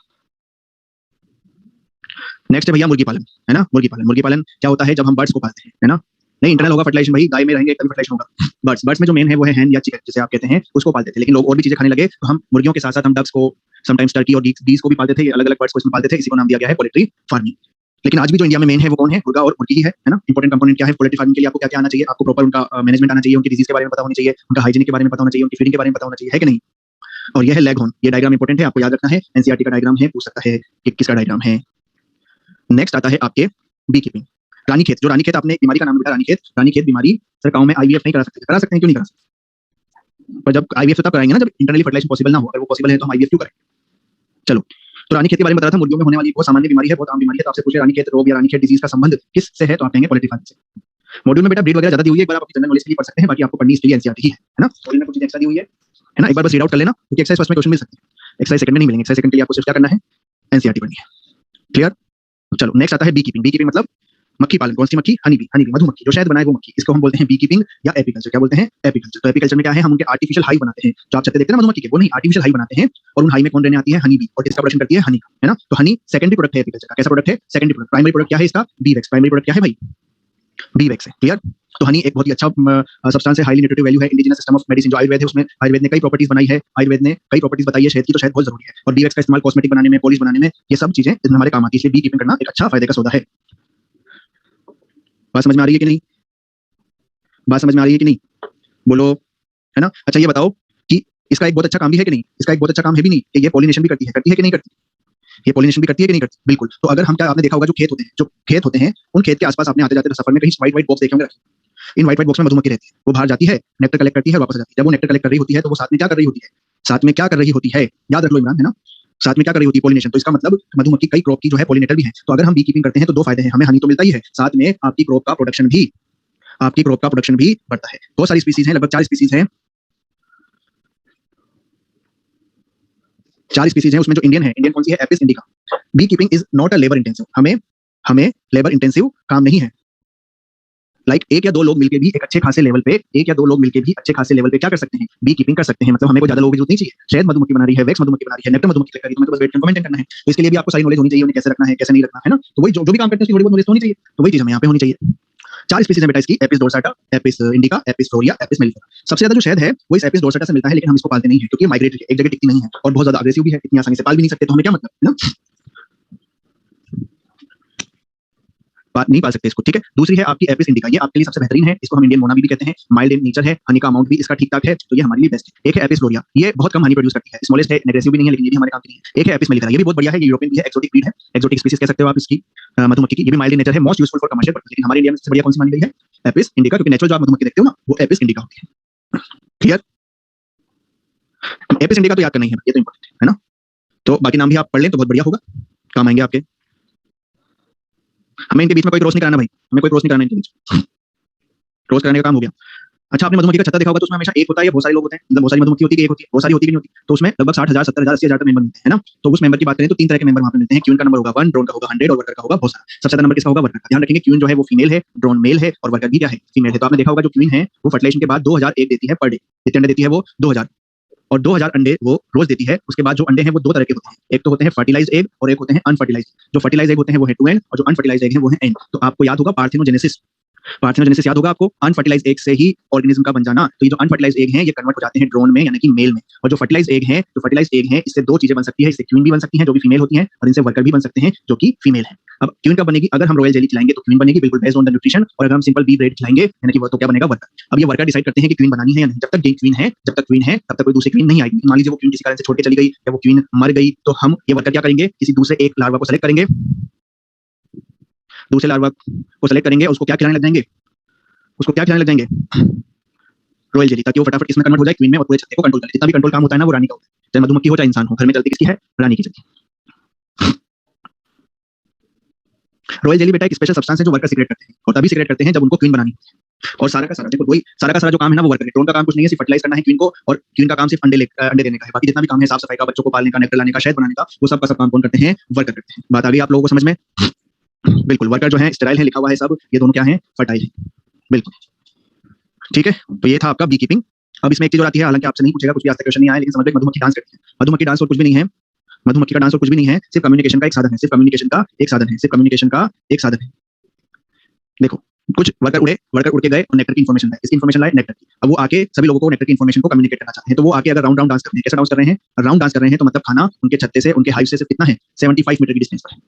नेक्स्ट है भैया मुर्गी पालन, है ना। मुर्गी पालन क्या होता है, जब हम बर्ड्स को पालते हैं, है ना। नहीं, इंटरनल होगा फर्टिलाइजेशन भाई, गाय में रहेंगे तभी फर्टिलाइजेशन होगा। बर्ड्स में जो मेन है वो है हैन या चिकन, जिसे आप कहते हैं, उसको पालते थे। लेकिन लोग और भी चीजें खाने लगे, तो हम मुर्गियों के साथ साथ हम डक्स को, समटाइम्स टर्की और गीज को भी पालते थे। अलग अलग बर्ड्स को इसमें पालते थे, इसी को नाम दिया गया है पोल्ट्री फार्मिंग। लेकिन आज भी जो इंडिया में मेन है वो कौन है, मुर्गा और मुर्गी ही है ना। इंपॉर्टेंट कंपोनेंट क्या है पोल्ट्री फार्मिंग के लिए, आपको क्या क्या आना चाहिए, आपको प्रॉपर उनका मैनेजमेंट आना चाहिए, उनकी डिजीज के बारे में पता होनी चाहिए, उनका हाइजीन के बारे में पता होना चाहिए, उनकी फीडिंग के बारे में पता होना चाहिए, है कि नहीं। और यह है लेग हॉर्न, ये डायग्राम इंपॉर्टेंट है, आपको याद रखना है, एनसीईआरटी का डायग्राम है, पूछ सकता है कि किसका डायग्राम है। नेक्स्ट आता है आपके बी कीपिंग, रानीखेत। जो रानीखेत, आपने बीमारी का नाम लिखा रानीखेत बीमारी। सर गांव में आईवीएफ नहीं करा सकते, करा सकते हैं, क्यों नहीं करा सकते, पर जब आईवीएफ तब कराएंगे ना जब इंटरनली फर्टिलाइजेशन पॉसिबल ना हो। अगर वो पॉसिबल है तो हम आईवीएफ क्यों करें। चलो, तो रानीखेत के बारे में बता रहा था, मुर्गियों में होने वाली बहुत सामान्य बीमारी है, बहुत आम बीमारी है। तो आपसे पूछे रानीखेत रोग या रानीखेत डिजीज का संबंध किससे है, तो आप कहेंगे पोल्ट्री फार्मिंग से। मॉड्यूल में बेटा ब्रीड वगैरह ज्यादा दी हुई है, एक बार आप अपनी जनरल नॉलेज के लिए पढ़ सकते हैं, बाकी आपको पढ़नी इसलिए एनसीईआरटी है ना। मॉड्यूल में कुछ चीजें एक्स्ट्रा दी हुई है ना, एक बार बस रीड आउट कर लेना, क्योंकि एक्सरसाइज फर्स्ट में क्वेश्चन मिल सकते हैं, एक्सरसाइज सेकंड में नहीं मिलेंगे। एक्सरसाइज सेकंड के लिए आपको सिर्फ क्या करना है, एनसीईआरटी पढ़नी है। क्लियर? चलो नेक्स्ट आता है बी कीपिंग। बी कीपिंग मतलब मक्खी पालन। कौन सी मक्खी, हनी बी, मधुमक्खी, जो शहद बनाए वो मक्खी, इसको हम बोलते हैं बी कीपिंग या एपीकल्चर। क्या बोलते हैं, एपीकल्चर। तो एपीकल्चर में क्या है, हम उनके आर्टिफिशियल हाई बनाते हैं, जो आप छत्ते देखते हैं ना मधुमक्खी के, वो नहीं, आर्टिफिशियल हाई बनाते हैं। और उन हाई में कौन रहने आती है, हनी बी, और किसका प्रोडक्शन करती है, हनी का, है ना। तो हनी सेकेंडरी प्रोडक्ट है एपीकल्चर का। कैसा प्रोडक्ट है, सेकेंडरी प्रोडक्ट। प्राइमरी प्रोडक्ट क्या है इसका, बी वैक्स। प्राइमरी प्रोडक्ट क्या है भाई, बी वैक्स है। क्लियर? तो हनी एक बहुत ही अच्छा सब्सटेंस है, हाईली न्यूट्रिटिव वैल्यू है, इंडिजिनस सिस्टम ऑफ मेडिसिन जो आयुर्वेद है, उसमें आयुर्वेद ने कई प्रॉपर्टीज बनाई है, आयुर्वेद ने कई प्रॉपर्टीज बताई है शहद की, तो शहद बहुत जरूरी है। और बी वैक्स का इस्तेमाल कॉस्मेटिक बनाने में, पॉलिश बनाने में, ये सब चीजें इसमें हमारे काम आती है, इसलिए बी कीपिंग करना एक अच्छा फायदे का सौदा है। बात समझ में आ रही है कि नहीं, बात समझ में आ रही है कि नहीं, बोलो, है ना। अच्छा ये बताओ कि इसका एक बहुत अच्छा काम भी है कि नहीं, इसका एक बहुत अच्छा काम है भी नहीं कि ये पॉलिनेशन भी करती है कि नहीं करती। ये पोलिनेशन भी करती है कि नहीं करती? बिल्कुल। तो अगर हम क्या आपने देखा होगा जो खेत होते हैं उन खेत के आसपास आपने आते जाते सफर में कहीं व्हाइट व्हाइट बॉक्स देखे होंगे रखे। इन व्हाइट व्हाइट बॉक्स में मधुमक्खी रहती है, वो बाहर जाती है, नेक्टर कलेक्ट करती है और वापस आ जाती है। जब वो नेक्टर कलेक्ट कर रही होती है तो वो साथ में क्या कर रही होती है? साथ में क्या कर रही होती है? याद रख लो इमरान, है ना? साथ में क्या कर रही होती है? पोलिनेशन। तो इसका मतलब मधुमक्खी कई क्रॉप की जो है पोलिनेटर भी है। तो अगर हम बी कीपिंग करते हैं तो दो फायदे हैं, हमें हनी तो मिलता ही है, साथ में आपकी क्रॉप का प्रोडक्शन भी बढ़ता है। बहुत सारी स्पीसीज हैं, लगभग 4 स्पीसीज हैं। 4 स्पीसीज हैं, उसमें जो इंडियन कौन सी है? Apis indica. Beekeeping is not a labour intensive, हमें लेबर इंटेंसिव काम नहीं है। एक या दो लोग मिलकर भी अच्छे खासे लेवल पे क्या कर सकते हैं? बी कीपिंग कर सकते हैं। मतलब हमें कोई ज्यादा लोगों की जरूरत नहीं चाहिए। शहद मधुमक्खी बना रही है, वैक्स मधुमक्खी बना रही है, नेक्टर मधुमक्खी कर रही है, तो मैं तो बस वेट को मेंटेन करना है। तो इसके लिए भी आपको सारी नॉलेज होनी चाहिए, उन्हें कैसे रखना है, कैसे नहीं रखना है ना। तो वही जो भी काम करते हैं उसकी थोड़ी बहुत नॉलेज होनी चाहिए। तो वही चीज हमें यहाँ पे होनी चाहिए। 4 स्पीसीज है बेटा इसकी, Apis dorsata, Apis indica, Apis florea, Apis mellifera. सबसे ज्यादा जो शहद है वो इस एपिस डोर्साटा से मिलता है, लेकिन हम इसको पालते नहीं है क्योंकि माइग्रेटरी एक जगह टिकती नहीं है और बहुत ज्यादा अग्रेसिव भी है, इतनी आसानी से पाल भी नहीं सकते। तो हमें क्या मतलब है ना, नहीं पाल सकते इसको, ठीक है। दूसरी है आपकी एपिस इंडिका, ये आपके लिए सबसे बेहतरीन है। इसको हम इंडियन मोना भी कहते हैं। माइल्ड इन नेचर है, हनी का अमाउंट भी इसका ठीक ठाक है, तो ये हमारे लिए बेस्ट है। एक है एपिस फ्लोरिया, ये बहुत कम हनी प्रोड्यूस करती है, स्मॉलेस्ट है, एग्रेसिव भी नहीं है, लेकिन ये भी हमारे काम की नहीं है। एक है एपिस मेलिफेरा, ये भी बहुत बढ़िया है, ये यूरोपियन भी है, एक्सोटिक ब्रीड है, एक्सोटिक स्पीसीज कह सकते हो आप इसकी मधुमक्खी की। ये भी माइल्ड इन नेचर है, most useful for commercial purpose, लेकिन हमारे इंडिया में सबसे बढ़िया कौन सी मानी गई है? एपिस इंडिका, क्योंकि नेचुरल जो आप मधुमक्खी देखते हो ना वो एपिस इंडिका होती है। क्लियर? एपिस इंडिका तो याद करना ही है, ये तो इंपॉर्टेंट है ना। तो बाकी नाम भी आप पढ़ लें तो बहुत बढ़िया होगा, काम आएंगे आपके। हमें इनके बीच में कोई क्रॉस नहीं कराना भाई, हमें कोई क्रॉस नहीं कराना इनके बीच। क्रॉस कराने का काम हो गया। अच्छा, आपने मधुमक्खी का छत्ता देखा होगा, तो उसमें हमेशा एक होता है या बहुत सारे लोग होते हैं, मतलब बहुत सारी मधुमक्खी होती है कि एक होती है, बहुत सारी होती भी नहीं होती। तो उसमें लगभग 60,000, 70,000, 80,000 तक मेंबर मिलते हैं ना। तो उस मेंबर की बात करें तो 3 तरह के मेंबर वहां पे मिलते हैं। क्वीन का नंबर होगा 1, ड्रोन का होगा 100 और वर्कर का होगा बहुत सारा। सबसे ज्यादा नंबर किसका होगा? वर्कर का। ध्यान रखेंगे क्वीन जो है वो फीमेल है, ड्रोन मेल है और वर्कर भी क्या है? फीमेल है। तो आपने देखा होगा जो क्वीन है वो फर्टिलाइजेशन के बाद 2000 एग देती है पर डे। कितने अंडे देती है वो? 2000। और 2000 अंडे वो रोज देती है। उसके बाद जो अंडे हैं वो दो तरह के होते हैं, एक तो होते हैं फर्टिलाइज्ड एग और एक होते हैं अनफर्टिलाइज्ड। जो फर्टिलाइज्ड एग होते हैं वो है 2 एंड और जो अनफर्टिलाइज्ड एग है वो है एन। तो आपको याद होगा पार्थिनोजेनेसिस याद होगा आपको। अनफर्टिलाइज्ड एग से ही ऑर्गेनिज्म का बन जाना। तो ये जो अनफर्टिलाइज्ड एग हैं ये कन्वर्ट हो जाते हैं ड्रोन में यानी कि मेल में। और जो फर्टिलाइज्ड एग हैं इससे दो चीजें बन सकती है, इससे क्वीन भी बन सकती है जो कि फीमेल होती है और इनसे वर्कर भी बन सकते हैं जो कि फीमेल है। अब क्वीन कब बनेगी? अगर हम रॉयल जेली खिलाएंगे तो क्वीन बनेगी, बिल्कुल बेस्ड ऑन द न्यूट्रिशन। और अगर हम सिंपल बी ब्रेड खिलाएंगे यानी कि वो तो क्या बनेगा? वर्कर। अब ये वर्कर डिसाइड करते हैं कि क्वीन बनानी है या नहीं। जब तक क्वीन है तब तक कोई दूसरी क्वीन नहीं आएगी। मान लीजिए वो क्वीन किसी कारण से छोड़ के चली गई या वो क्वीन मर गई, तो हम ये वर्कर क्या करेंगे? किसी दूसरे एक लार्वा को सेलेक्ट करेंगे, उसको क्या खिलाने लग जाएंगे? रॉयल जेली, ताकि वो फटाफट इसमें कन्वर्ट हो जाए क्वीन में और पूरे छत्ते को कंट्रोल करे। जितना भी कंट्रोल काम होता है ना वो रानी का होता है, चाहे मधुमक्खी हो चाहे इंसान हो। घर में चलती किसकी है? रानी की चलती है। रॉयल जेली बेटा एक स्पेशल सब्सटेंस है जो वर्कर सीक्रेट करते हैं और तभी सीक्रेट करते हैं जब उनको क्वीन बनानी होती है। और सारा का सारा जो काम है ना वो वर्कर है। ड्रोन का काम कुछ नहीं है, सिर्फ फर्टिलाइज करना है क्वीन को, और क्वीन का काम सिर्फ अंडे देने का है। बाकी जितना भी काम है साफ सफाई का, बच्चों को पालने का, नेक्टर लाने का, शहद बनाने का, वो सब का सब काम कौन करते हैं? वर्कर करते हैं। बात आ गई आप लोगों को समझ में? बिल्कुल। वर्कर जो है स्टेराइल है, लिखा हुआ है सब, ये दोनों क्या है? फर्टाइल है। बिल्कुल ठीक है। तो ये था आपका बी कीपिंग। अब इसमें एक चीज और आती है, हालांकि आपसे नहीं पूछेगा, कुछ भी आज तक क्वेश्चन नहीं आया, लेकिन समझ लो मधुमक्खी डांस करती है। मधुमक्खी डांस और कुछ भी नहीं है, मधुमक्खी का डांस और कुछ भी नहीं है, सिर्फ कम्युनिकेशन का एक साधन है, सिर्फ कम्युनिकेशन का एक साधन है। देखो कुछ वर्कर उड़ के गए और नेक्टर की इन्फॉर्मेशन लाए, इसकी इन्फॉर्मेशन लाए नेक्टर की। अब वो आके सभी लोगों को नेक्टर की इन्फॉर्मेशन को कम्युनिकेट करना चाहते हैं। तो वो आके अगर राउंड राउंड डांस कर रहे हैं, कैसा डांस कर रहे हैं? राउंड डांस कर रहे हैं, तो मतलब खाना उनके छत्ते से, उनके हाइव से सिर्फ कितना है? 75 मीटर की डिस्टेंस पर है।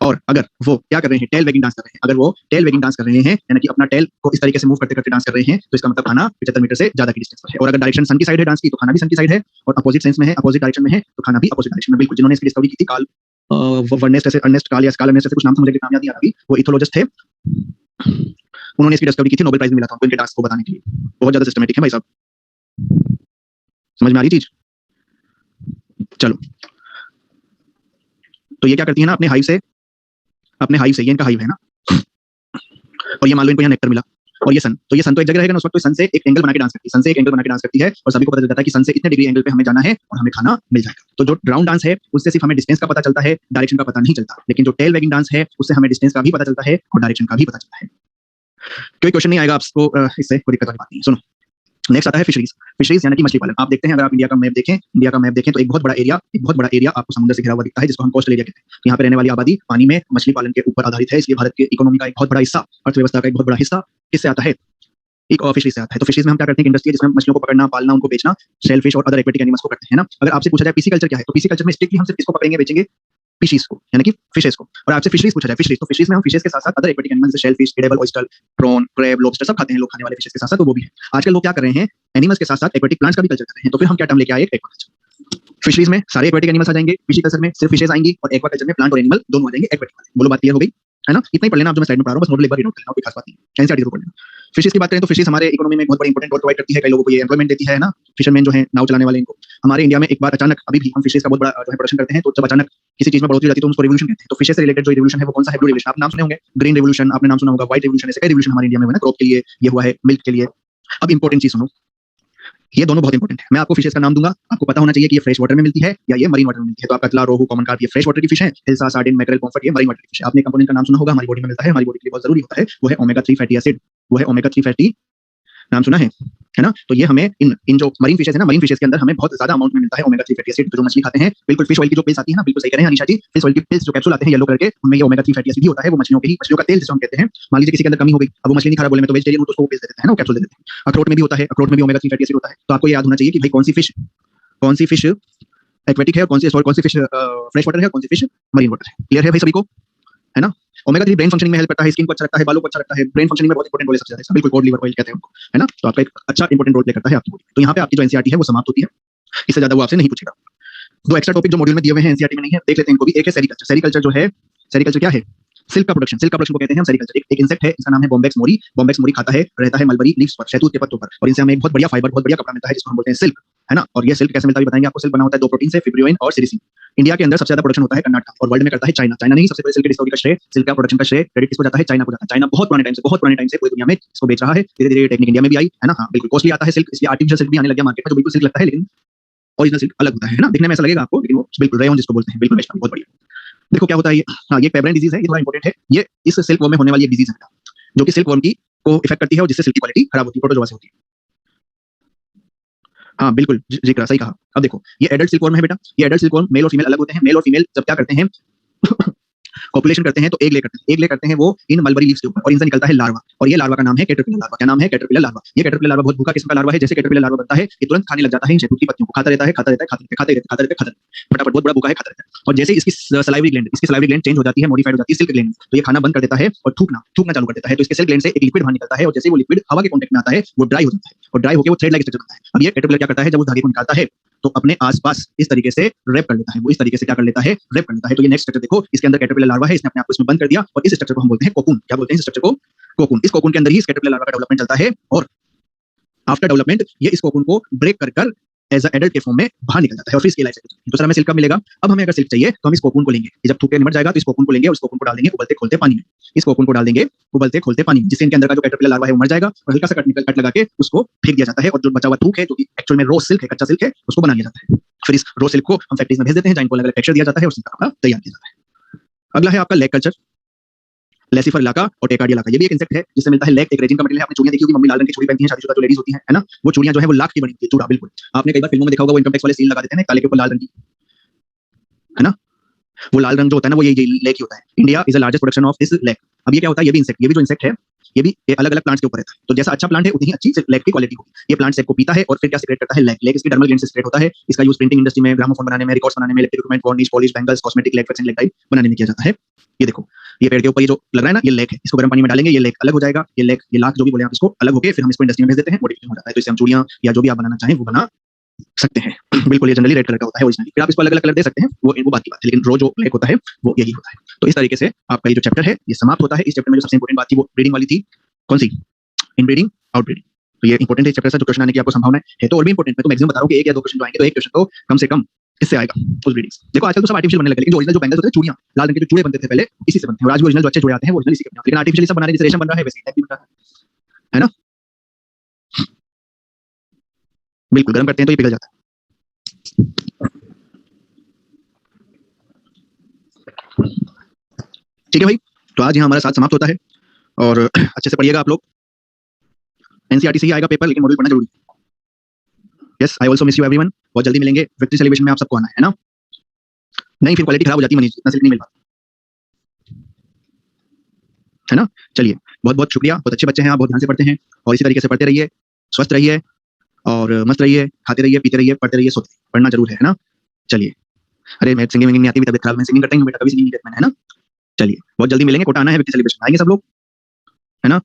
और अगर वो क्या कर रहे हैं? टेल वेगिंग डांस कर रहे हैं। अगर वो टेल वेगिंग डांस कर रहे हैं यानी कि अपना टेल को इस तरीके से मूव करते करते डांस कर रहे हैं, तो इसका मतलब खाना 75 मीटर से ज्यादा की डिस्टेंस पर है। और अगर डायरेक्शन सन की साइड है डांस की, तो खाना भी सन की साइड है, और अपोजिट सेंस में है, अपोजिट डायरेक्शन में है, तो खाना भी अपोजिट डायरेक्शन में। बिल्कुल। जिन्होंने इसकी डिस्कवरी की थी काल अर्नेस्ट काल या स्काल अर्नेस्ट, कुछ नाम था, मुझे नाम याद नहीं आ रहा अभी, वो इथोलॉजिस्ट थे। उन्होंने इसकी डिस्कवरी की थी, नोबेल प्राइज भी मिला था उनको इनके टास्क को बताने के लिए। बहुत ज्यादा सिस्टमैटिक है भाई साहब। समझ में आ रही चीज? चलो, तो ये क्या करती है ना, अपने हाइव से, ये इनका हाइव है ना, और ये मान लो इनको यहाँ नेक्टर मिला, और ये सन, तो एक जगह रहेगा ना उस वक्त, तो सन से एक एंगल बना के डांस करती है, और सभी को पता चल जाता है कि सन से इतने डिग्री एंगल पे हमें जाना है और हमें खाना मिल जाएगा। तो जो राउंड डांस है उससे सिर्फ हमें डिस्टेंस का पता चलता है, डायरेक्शन का पता नहीं चलता। लेकिन जो टेल वेगिंग डांस है उससे हमें डिस्टेंस का भी पता चलता है और डायरेक्शन का भी पता चलता है। कोई क्वेश्चन नहीं आएगा आपको इससे, कोई दिक्कत वाली बात नहीं। सुनो, नेक्स्ट आता है फिशरीज यानी कि मछली पालन। आप देखते हैं, अगर आप इंडिया का मैप देखें तो एक बहुत बड़ा एरिया आपको समुद्र से घिरा हुआ दिखता है, जिसको हम कोस्टल एरिया कहते हैं। तो यहाँ पे रहने वाली आबादी पानी में मछली पालन के ऊपर आधारित है, इसलिए भारत के इकोनॉमी का एक बहुत बड़ा हिस्सा, अर्थव्यवस्था का एक बहुत बड़ा हिस्सा किससे आता है? एक फिशरीज से आता है। तो फिशरीज में हम क्या करते हैं? इंडस्ट्री जिसमें मछलियों को पकड़ना, पालना, उनको बेचना, शेल फिश और अदर एक्वेटिक एनिमल्स को करते हैं ना। अगर आपसे पूछा जाए पीसी कल्चर क्या है, तो पीसी कल्चर में स्ट्रिक्टली हम सिर्फ इसको पकड़ेंगे, बेचेंगे, फिशेस को यानी कि फिशेस को। और आपसे फिशरीज पूछा जाए, तो फिशरीज में हम फिशेस के साथ साथ अदर एक्वेटिक एनिमल्स जैसे shellfish, edible oyster, prawn, crab, lobster सब खाते हैं लोग, खाने वाले फिशेस के साथ साथ, तो वो भी है। आजकल लोग क्या कर रहे हैं? एनिमल्स के साथ साथ एक्वेटिक प्लांट्स का भी कल्चर कर रहे हैं। तो फिर हम क्या टर्म लेके आए? एक्वाकल्चर। फिशरीज में सारे एक्वेटिक एनिमल्स आ जाएंगे, फिशिकल्चर में सिर्फ फिशेस आएंगी, और एक्वाकल्चर में प्लांट और एनिमल दोनों आ जाएंगे एक्वेटिक वाले। बोलो बात क्लियर हो गई है ना? इतना ही पढ़ लेना आप जो मैं स्लाइड में पढ़ा रहा हूं, बस नोट एक बार रीड आउट कर लेना, कोई खास बात नहीं है, एनसीईआरटी पढ़ लेना। फिशेस की बात करें तो फिशेस हमारे इकोनॉमी में बहुत बड़ी इंपॉर्टेंट रोल प्रोवाइड करती है, कई लोगों को ये एम्प्लॉयमेंट देती है ना, फिशरमैन जो है नाव चलाने वाले, इनको हमारे इंडिया में एक बार अचानक अभी भी हम फिशेस का बहुत बड़ा जो है प्रोडक्शन करते हैं, तो जब अचानक किसी चीज में बढ़ोतरी होती है तो हम उसको रिवोल्यूशन कहते हैं। तो फिशेस से रिलेटेड जो रिवोल्यूशन है वो कौन सा है? ब्लू रिवोल्यूशन, आप नाम सुने होंगे, ग्रीन रिवोल्यूशन आपने नाम सुना होगा, व्हाइट रिवोल्यूशन, ऐसे कई रिवोल्यूशन हमारे इंडिया में हुआ है ना, क्रॉप के लिए ये हुआ है, मिल्क के लिए। अब इंपॉर्टेंट चीज सुनो, ये दोनों बहुत इंपॉर्टेंट है। मैं आपको फिशेस का नाम दूंगा, आपको पता होना चाहिए कि ये फ्रेश वाटर में मिलती है या ये मरीन वाटर में मिलती है। तो आप कतला, रोहू, कॉमन कार्प ये फ्रेश वाटर की फिश है, हिल्सा, सार्डिन, मैकरेल, पॉम्फ्रेट ये मरीन वाटर की फिश है। आपने कंपोनेंट का नाम सुना होगा, हमारी बॉडी में मिलता है, हमारी बॉडी के लिए बहुत जरूरी होता है, वो है ओमेगा 3 फैटी एसिड, वो है ओमेगा 3 फैटी, नाम सुना है ना? तो ये हमें इन जो मरीन फिशेस है ना, मरीन फिशेस के अंदर हमें बहुत ज्यादा अमाउंट में मिलता है ओमेगा 3 फैटी एसिड। जो मछली खाते हैं, बिल्कुल फिश ऑयल की जो पिल्स आती है ना, बिल्कुल सही कह रहे हैं अनिशा जी, फिश ऑयल की पिल्स जो कैप्सूल आते हैं येलो कलर के, उनमें ये ओमेगा 3 फैटी एसिड भी होता है, वो मछलियों के ही, मछलियों का तेल जिसे हम कहते हैं। मान लीजिए किसी के अंदर कमी हो गई, अब वो मछली नहीं खा रहा, बोले मैं तो वेजिटेरियन हूं, तो उसको पिल्स दे देते हैं ना, वो कैप्सूल दे देते हैं। अखरोट में भी होता है, अखरोट में भी ओमेगा 3 फैटी एसिड होता है। तो आपको याद होना चाहिए कि भाई कौन सी फिश एक्वेटिक है और कौन सी फिश फ्रेश वाटर है और कौन सी फिश मरीन वाटर है। क्लियर है भाई सभी को, है ना? ओमेगा 3 ब्रेन फंक्शनिंग में हेल्प करता है, स्किन को अच्छा रखता है, बालों को अच्छा रखता है, ब्रेन फंक्शनिंग में बहुत इंपॉर्टेंट रोल है सबसे ज्यादा, बिल्कुल कॉड लिवर ऑयल कहते हैं उनको, है ना? तो आपका एक अच्छा इंपॉर्टेंट रोल प्ले करता है आपकी बॉडी। तो यहाँ पे आपकी जो एनसीईआरटी है वो समाप्त होती है, इससे ज्यादा वो आपसे नहीं पूछेगा। दो एक्स्ट्रा टॉपिक जो मॉड्यूल में दिए हुए हैं, एनसीईआरटी में नहीं है, देख लेते हैं इनको भी। एक है सेरिकल्चर। सेरिकल्चर जो है, सेरिकल्चर क्या है? सिल्क का प्रोडक्शन, सिल्क का प्रोडक्शन को कहते हैं हम सेरिकल्चर। एक इंसेक्ट है, इसका नाम है बॉम्बेक्स मोरी। बॉम्बेक्स मोरी खाता है, रहता है मलबरी लीव्स पर, शहतूत के पत्तों पर, और इनसे हमें एक बहुत बढ़िया फाइबर, बहुत बढ़िया कपड़ा मिलता है जिसको हम बोलते हैं सिल्क, है ना? और ये सिल्क कैसे मिलता है बताएंगे आपको। सिल्क बना होता है दो प्रोटीन से, फिब्रियोइन और सिलिसिन। इंडिया के अंदर सबसे ज्यादा प्रोडक्शन होता है कर्नाटक, और वर्ल्ड में करता है चाइना। चाइना नहीं, सबसे पहले सिल्क की डिस्कवरी का श्रेय, सिल्क का प्रोडक्शन का श्रेय, क्रेडिट किसको जाता है? चाइना को जाता है। चाइना बहुत पुराने टाइम से पूरी दुनिया में इसको बेच रहा है। धीरे धीरे टेक्निक इंडिया में भी आई, है ना? हाँ बिल्कुल, कॉस्टली आता है सिल्क, इसलिए आर्टिफिशियल सिल्क भी आने लग गया मार्केट में, जो बिल्कुल सिल्क लगता है लेकिन ओरिजिनल सिल्क अलग होता है ना? दिखने में ऐसा लगेगा आपको, लेकिन वो बिल्कुल रेयन जिसको बोलते हैं, बिल्कुल बेचना बहुत बढ़िया। देखो क्या होता है ये, हाँ ये पेब्राइन डिजीज है, ये थोड़ा इंपॉर्टेंट है। ये इस सिल्क वर्म में होने वाली एक डिजीज है जो कि सिल्क वर्म की को इफेक्ट करती है और जिससे सिल्क की क्वालिटी खराब होती है, प्रोटोजोआ से होती है। हाँ बिल्कुल जिक्र सही कहा। अब देखो ये एडल्ट सिल्क वर्म है बेटा, ये एडल्ट सिल्क वर्म मेल और फीमेल अलग होते हैं। मेल और फीमेल जब क्या करते हैं कॉपुलेशन करते हैं तो एग ले करते हैं, एग ले करते हैं वो इन मलबरी लीव्स के ऊपर, और इनसे निकलता है लार्वा, और ये लार्वा का नाम है कैटरपिलर लार्वा। क्या नाम है? Caterpillar larva. ये कैटरपिलर लार्वा बहुत भूखा किस्म का लार्वा है। जैसे कैटरपिलर लार्वा बनता है, ये तुरंत खाने लग जाता है इन शहतूत की पत्तियों को, खाता रहता है, फटाफट बहुत बड़ा भूखा है, खाता रहता है। और जैसे इसकी सलाइवरी ग्लैंड चेंज हो जाती है, मॉडिफाइड हो जाती है सिल्क ग्लैंड, तो ये खाना बंद कर देता है और थूकना चालू कर देता है। तो इसके सिल्क ग्लैंड से एक लिक्विड बाहर निकलता है, और जैसे वो लिक्विड हवा के कांटेक्ट में आता है वो ड्राई हो जाता है, और ड्राई होकर वो थ्रेड लाइक स्ट्रक्चर बनता है। अब ये कैटरपिलर क्या करता है, जब उस धागे को निकालता है तो अपने आसपास इस तरीके से रैप कर लेता है, वो इस तरीके से क्या कर लेता है? रैप कर लेता है। तो ये नेक्स्ट स्ट्रक्चर देखो, इसके अंदर कैटरपिलर लार्वा है, इसने अपने आप को इसमें बंद कर दिया, और इस स्ट्रक्चर को हम बोलते हैं कोकून। क्या बोलते हैं इस स्ट्रक्चर को? कोकून। इस कोकून के अंदर ही इस कैटरपिलर लार्वा का डेवलपमेंट चलता है, और आफ्टर डेवलपमेंट ये इस कोकून को ब्रेक कर एज अ एडल्ट के फॉर्म में बाहर निकल जाता है, और फिर इसकी लाइफ साइकिल। तो सर हमें सिल्क कब मिलेगा? अब हमें अगर सिल्क चाहिए तो हम इस कोकून को लेंगे, ये जब थूक के निमट जाएगा तो इस कोकून को लेंगे और इस कोकून को डाल देंगे उबलते खोलते पानी में। इस कोकून को डाल देंगे उबलते खोलते पानी में, जिससे इनके अंदर का जो कैटरपिलर लार्वा है वो मर जाएगा, और हल्का सा कट लगा के उसको फेंक दिया जाता है, और जो बचा हुआ थूक है जो कि एक्चुअल में रो सिल्क है, कच्चा सिल्क है, उसको बना लिया जाता है। फिर इस रो सिल्क को हम फैक्ट्रीज में भेज देते हैं, जहाँ इनको अलग अलग टेक्सचर दिया जाता है और सिल्क का कपड़ा तैयार किया जाता है। अगला है आपका लेग कल्चर, लेसिफर इलाका और टेकार्डिया इलाका। ये भी एक इंसेक्ट है जिससे मिलता है लेग, एक रेजिन का मटेरियल है। आपने चूड़ियां देखी होगी, मम्मी लाल रंग की चूड़ी पहनती हैं शादीशुदा जो लेडीज होती हैं, है ना? वो चूड़ियां जो है वो लाख की बनी होती है, चूड़ा बिल्कुल। आपने कई बार फिल्मों में देखा होगा, वो इनकम टैक्स वाले सील लगा देते हैं काले के ऊपर लाल रंग की, है ना? वो लाल रंग जो होता है ना, वो ये लेग ही होता है। India is the largest production of this leg. अब ये क्या होता है? ये भी जो इंसेक्ट है ये भी अलग अलग प्लांट्स के ऊपर रहता है। तो जैसा अच्छा प्लांट है उतनी ही अच्छी लेग की क्वालिटी होगी। ये प्लांट सेक को पीता है और फिर क्या सीक्रेट करता है? लेग इसकी डर्मल ग्लैंड से सीक्रेट होता है। इसका यूज प्रिंटिंग इंडस्ट्री में, ग्रामोफोन बनाने में, रिकॉर्ड्स बनाने में, electric equipment, varnish, polish, bangles, cosmetic, leg fax and leg type बनाने में किया जाता है। ये देखो, ये पेड़ के ऊपर ये जो लग रहा है ना, ये लेग है। इसको गर्म पानी में डालेंगे, ये लेग अलग हो जाएगा, ये लाख जो भी बोले आप इसको अलग होके फिर हम इसको इंडस्ट्री में भेज देते हैं, मॉडिफिकेशन हो जाता है। तो इससे हम चूड़ियां या जो भी आप बनाना चाहें वो बना सकते हैं। बिल्कुल, ये जनरली रेड कलर का होता है ओरिजिनली, फिर आप इसको अलग अलग कलर दे सकते हैं, वो बात की बात है, लेकिन रो जो लेग होता है वो यही होता है। तो इस तरीके से आपका ये जो चैप्टर है ये समाप्त होता है। इस चैप्टर में जो सबसे इंपॉर्टेंट बात थी वो ब्रीडिंग वाली थी। कौन सी? Inbreeding, outbreeding. तो ये इंपॉर्टेंट है चैप्टर से, जो क्वेश्चन आने की आपको संभावना है तो और भी इंपॉर्टेंट। मैं तो मैक्सिमम बता रहा हूं कि एक या दो क्वेश्चन जो आएंगे, तो एक क्वेश्चन तो कम से कम इससे आएगा उस ब्रीडिंग्स। देखो आजकल तो सब आर्टिफिशियल बनने लगे, लेकिन जो ओरिजिनल जो बैंगल्स होते हैं, चूड़ियां लाल रंग के जो चूड़े बनते थे पहले, इसी से बनते हैं, और आज भी ओरिजिनल जो अच्छे चूड़े आते हैं वो ओरिजिनल इसी के बनते हैं। लेकिन आर्टिफिशियल सब बना रहे हैं, जैसे रेशम बन रहा है वैसे ही बन रहा है ना? बिल्कुल, गर्म करते हैं तो ये पिघल जाता है। ठीक है भाई, तो आज यहाँ हमारा साथ समाप्त होता है, और अच्छे से पढ़िएगा आप लोग। एनसीईआरटी से ही आएगा पेपर, लेकिन मॉड्यूल पढ़ना जरूरी है। Yes, I also miss you everyone. बहुत जल्दी मिलेंगे, विक्ट्री सेलिब्रेशन में आप सबको आना है ना? नहीं फिर क्वालिटी खराब हो जाती है मनीष, इतना सिल्क नहीं मिल पाता, है ना? चलिए, बहुत बहुत शुक्रिया, बहुत अच्छे बच्चे हैं आप, बहुत ध्यान से पढ़ते हैं, और इसी तरीके से पढ़ते रहिए, स्वस्थ रहिए और मस्त रहिए, खाते रहिए, पीते रहिए, पढ़ते रहिए, सोते रहिए। पढ़ना जरूर है ना? चलिए, अरे मैं सिंगिंग नहीं आती, तबियत खराब, मैं सिंगिंग करता हूँ बेटा, कभी सिंगिंग नहीं करता मैंने, है ना? चलिए, बहुत जल्दी मिलेंगे, कोटा आना है, विक्ट्री सेलिब्रेशन आएंगे सब लोग, है ना?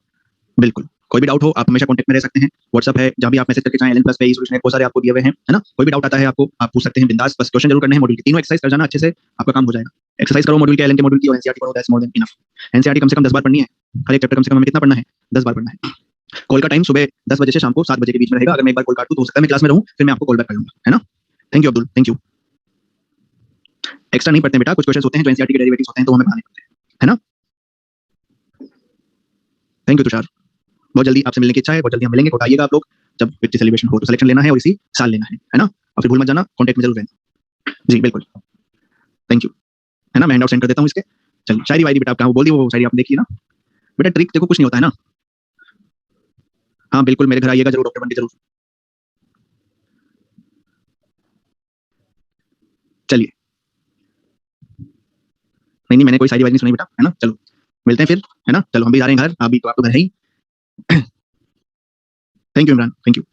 बिल्कुल। कोई भी डाउट हो आप हमेशा कॉन्टेक्ट में रह सकते हैं, व्हाट्सअप है, जहाँ भी आप मैसेज करके चाहें, LN+ पे सॉल्यूशन है, बहुत सारे आपको दिए हुए हैं, है ना? कोई भी डाउट आता है आपको, आप पूछ सकते हैं बिंदास, बस क्वेश्चन जरूर करने हैं मॉड्यूल के, तीनों एक्सरसाइज कर जाना अच्छे से, आपका काम हो जाएगा। एक्सरसाइज करो मॉड्यूल के, LN के मॉड्यूल की, और एनसीईआरटी पढ़ो, that's more than enough. NCERT कम से कम 10 बार पढ़नी है, हर एक चैप्टर कम से कम हमें कितना पढ़ना है, 10 बार पढ़ना है। कॉल का टाइम सुबह 10 बजे से शाम को 7 बजे के बीच में रहेगा, अगर मैं एक बार कॉल काट दूं तो हो सकता है मैं क्लास में रहूं, फिर मैं आपको कॉल बैक कर लूंगा, है ना? Thank you Abdul, thank you. Extra नहीं पढ़ते बेटा, कुछ क्वेश्चंस होते हैं जो एनसीईआरटी के डेरिवेटिव्स होते हैं तो हमें पढ़ाने पड़ते हैं, है ना? थैंक यू तुषार, बहुत जल्दी आपसे मिलने की इच्छा है, बहुत जल्दी हम मिलेंगे, कोटा आइएगा आप लोग, जब 50 सेलिब्रेशन हो तो सिलेक्शन लेना है और इसी साल लेना है ना? और फिर भूल मत जाना, कॉन्टेक्ट में जरूर रहना। जी बिल्कुल, थैंक यू, है ना? मैं हैंड आउट सेंड कर देता हूँ इसके। चलिए शायरी वायरी बेटा, आप कहाँ बोल दी वो शायरी, आपने देखी ना बेटा? ट्रिक देखो कुछ नहीं होता है ना। हाँ बिल्कुल, मेरे घर आइएगा जरूर, डॉक्टर बन के जरूर। चलिए, नहीं नहीं, मैंने कोई शायरी वायरी नहीं सुनाई बेटा, है ना? चलो मिलते हैं फिर, है ना? चलो हम भी जा रहे हैं घर, आप भी तो, आप तो घर है ही। Thank you Imran, thank you.